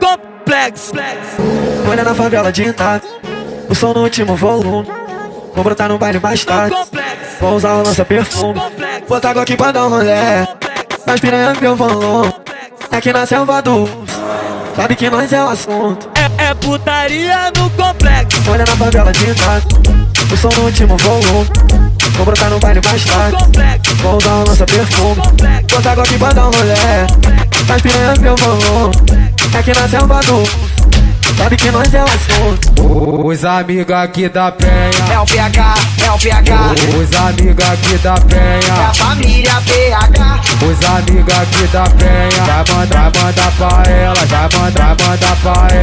complexo. Olha na favela de Itália, o som no último volume. Vou brotar no baile mais tarde, vou usar o lança perfume. Botar Glock pra dar um rolé, mas piranha meu volume. Aqui na selva do sabe que nós é o assunto. É putaria no complexo. Olha na favela de Itália, o som no último volume. Vou brotar no baile mais tarde, vou usar o lança perfume. Botar Glock pra dar um rolé, mas piranha meu volume. Aqui na selva do sabe que nós é o assunto. Os amigos aqui da penha, É o PH, é o PH, os amigos aqui da penha, é a família PH. os amigos aqui da penha. Vai mandar pra ela, vai mandar pra ela.